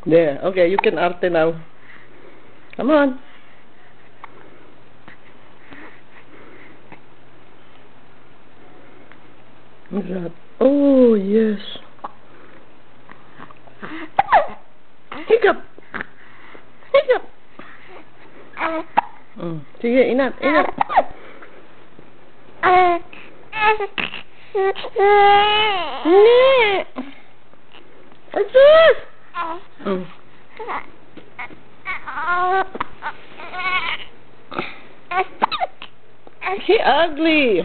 There. Okay, you can arte now. Come on. What's that? Oh, yes. Hiccup. Hiccup. Sige, inat, inat. Nee. Asus. He ugly.